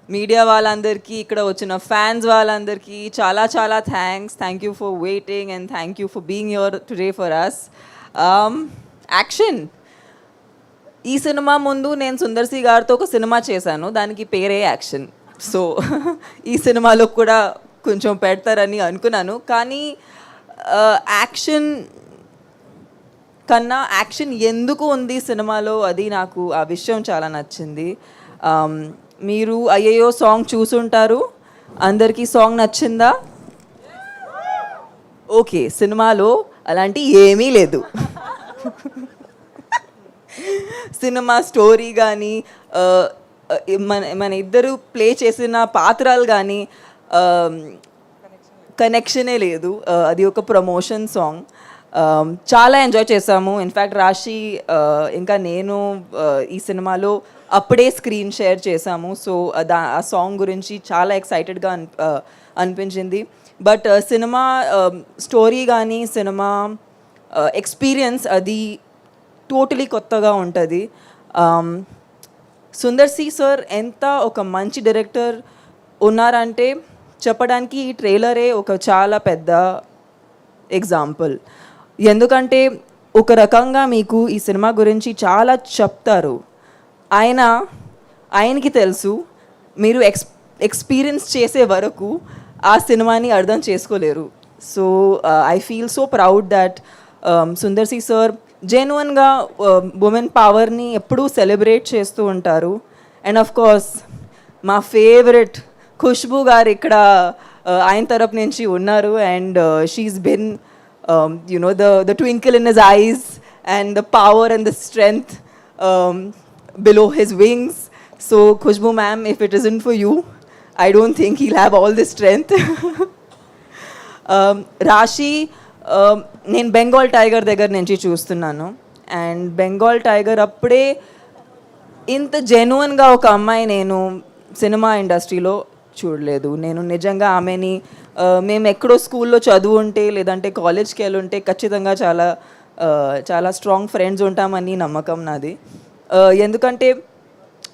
Media వాళ్ళందరికీ, ఇక్కడ వచ్చిన ఫ్యాన్స్ వాళ్ళందరికీ చాలా చాలా thank you for waiting and thank you for being here today for us. Action, ఈ సినిమా ముందు నేను సుందర్ సి గారితో ఒక సినిమా చేశాను, దానికి పేరే యాక్షన్. సో ఈ సినిమాలో కూడా కొంచెం పెడతారని అనుకున్నాను, కానీ యాక్షన్ కన్నా యాక్షన్ ఎందుకు ఉంది సినిమాలో, అది నాకు ఆ విషయం చాలా నచ్చింది. మీరు అయ్యయ్యో సాంగ్ చూసుంటారు, అందరికీ సాంగ్ నచ్చిందా? ఓకే, సినిమాలో అలాంటి ఏమీ లేదు. సినిమా స్టోరీ కానీ మన మన ఇద్దరు ప్లే చేసిన పాత్రలు కానీ కనెక్షనే లేదు. అది ఒక ప్రమోషన్ సాంగ్. చాలా ఎంజాయ్ చేసాము. ఇన్ఫ్యాక్ట్ రాశి ఇంకా నేను ఈ సినిమాలో అప్పుడే స్క్రీన్ షేర్ చేసాము. సో ఆ సాంగ్ గురించి చాలా ఎక్సైటెడ్గా అనిపించింది. బట్ సినిమా స్టోరీ కానీ సినిమా ఎక్స్పీరియన్స్ అది టోటలీ కొత్తగా ఉంటుంది. సుందర్ సి సార్ ఎంత ఒక మంచి డైరెక్టర్ ఉన్నారంటే చెప్పడానికి ఈ ట్రైలరే ఒక చాలా పెద్ద ఎగ్జాంపుల్. ఎందుకంటే ఒక రకంగా మీకు ఈ సినిమా గురించి చాలా చెప్తారు, ఆయనకి తెలుసు, మీరు ఎక్స్పీరియన్స్ చేసే వరకు ఆ సినిమాని అర్థం చేసుకోలేరు. So I feel so proud that Sundar C sir జెన్యున్గా ఉమెన్ పవర్ని ఎప్పుడూ సెలబ్రేట్ చేస్తూ ఉంటారు. అండ్ ఆఫ్ కోర్స్ మా ఫేవరెట్ ఖుష్బూ గారు ఇక్కడ ఆయన తరపు నుంచి ఉన్నారు. And she is been the twinkle in his eyes and the power and the strength below his wings. So Khushbu ma'am, if it isn't for you, I don't think he'll have all this strength. రాశి, నేను Bengal tiger దగ్గర నుంచి చూస్తున్నాను. And Bengal tiger అప్పుడే ఇంత జెన్యున్గా ఒక అమ్మాయి నేను సినిమా ఇండస్ట్రీలో చూడలేదు. నేను నిజంగా ఆమెని మేము ఎక్కడో స్కూల్లో చదువు ఉంటే లేదంటే కాలేజ్కి వెళ్ళి ఉంటే ఖచ్చితంగా చాలా చాలా స్ట్రాంగ్ ఫ్రెండ్స్ ఉంటామని నమ్మకం నాది. ఎందుకంటే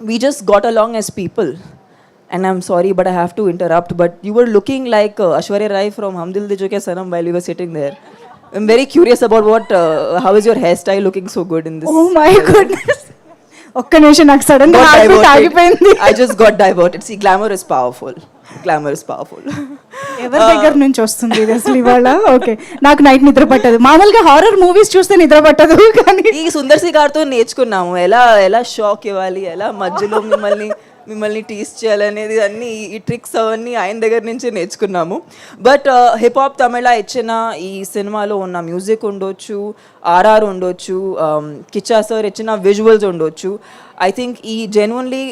we just got along as people. And I'm sorry but I have to interrupt, but you were looking like Aishwarya Rai from Hum Dil De Chuke Sanam while you were sitting there. I'm very curious about what how is your hair style looking so good in this. Oh my goodness, ఒక్క నిమిషం, నాకు sudden గా ఆగిపోయింది. I just got diverted. See, glamour is powerful. Glamour is powerful. ఎవరి దగ్గర నుంచి వస్తుంది ఇది అసలు ఇవాళ? ఓకే, నాకు నైట్ నిద్ర పట్టదు. మామూలుగా హారర్ మూవీస్ చూస్తే నిద్ర పట్టదు, కానీ ఈ సుందర్ సి గారితో నేర్చుకున్నాము ఎలా ఎలా షాక్ ఇవ్వాలి, ఎలా మధ్యలో మిమ్మల్ని టీస్ చేయాలనేది అన్నీ ఈ ట్రిక్స్ అవన్నీ ఆయన దగ్గర నుంచి నేర్చుకున్నాము. బట్ హిప్ హాప్ తమిళ ఇచ్చిన ఈ సినిమాలో ఉన్న మ్యూజిక్ ఉండొచ్చు, ఆర్ఆర్ ఉండొచ్చు, కిచ్చా సార్ ఇచ్చిన విజువల్స్ ఉండొచ్చు. ఐ థింక్ ఈ జెన్యున్లీ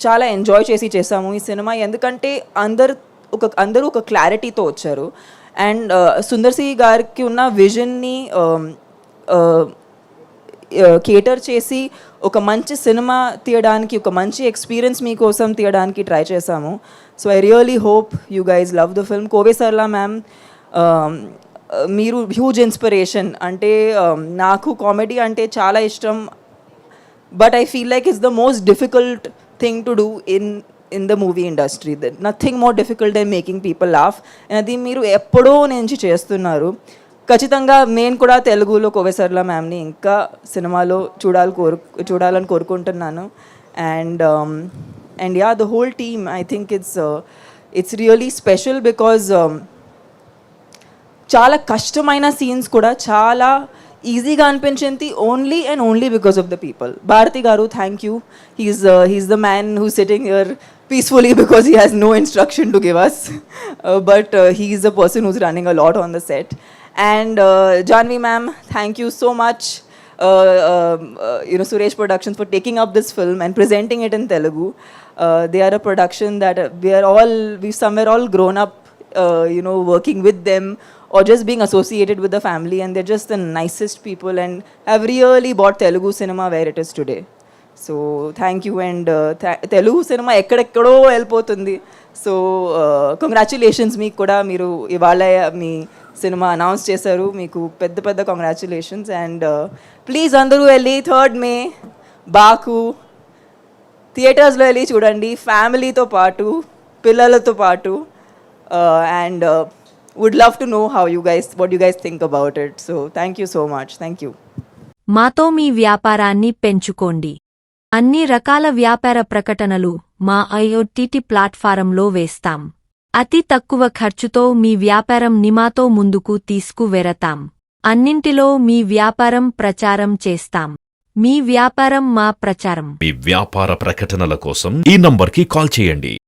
చాలా ఎంజాయ్ చేసాము ఈ సినిమా. ఎందుకంటే అందరూ ఒక క్లారిటీతో వచ్చారు. అండ్ సుందర్ సి గారికి ఉన్న విజన్ని కేటర్ చేసి ఒక మంచి సినిమా తీయడానికి, ఒక మంచి ఎక్స్పీరియన్స్ మీకోసం తీయడానికి ట్రై చేశాము. So I really hope you guys love the film. Kovai Sarala ma'am, మీరు హ్యూజ్ ఇన్స్పిరేషన్. అంటే నాకు కామెడీ అంటే చాలా ఇష్టం, but I feel like it's the most difficult thing to do in the movie industry. Nothing more difficult than making people laugh. అది మీరు ఎప్పుడో నుంచి చేస్తున్నారు. ఖచ్చితంగా నేను కూడా తెలుగులో కోవే సర్లా మ్యామ్ని ఇంకా సినిమాలో చూడాలని కోరుకుంటున్నాను. And yeah, the whole team, I think it's really special because చాలా కష్టమైన సీన్స్ కూడా చాలా ఈజీగా అనిపించింది only because of the people. Bharathi garu, thank you. He's the man who sitting here peacefully because he has no instruction to give us, but he is the person who's running a lot on the set. And Janvi ma'am, thank you so much, Suresh Productions, for taking up this film and presenting it in Telugu. They are a production that we've somewhere all grown up working with them or just being associated with the family, and they're just the nicest people and have really brought Telugu cinema where it is today. So thank you. And Telugu cinema ఎక్కడెక్కడో వెళ్ళిపోతుంది. So congratulations మీకు కూడా. మీరు ఇవాళ మీ cinema announce చేశారు, మీకు పెద్ద congratulations. And please అందరూ వెళ్ళి 3rd May బాకు థియేటర్స్లో వెళ్ళి చూడండి, ఫ్యామిలీతో పాటు, పిల్లలతో పాటు. And would love to know what you guys think about it. So thank you so much. Thank you. మాతో మీ వ్యాపారాన్ని పెంచుకోండి. అన్ని రకాల వ్యాపార ప్రకటనలు మా IOTT ప్లాట్ఫారంలో వేస్తాం. అతి తక్కువ ఖర్చుతో మీ వ్యాపారం నిమాతో ముందుకు తీసుకువెరతాం. అన్నింటిలో మీ వ్యాపారం ప్రచారం చేస్తాం. మీ వ్యాపారం మా ప్రచారం. మీ వ్యాపార ప్రకటనల కోసం ఈ నంబర్కి కాల్ చేయండి.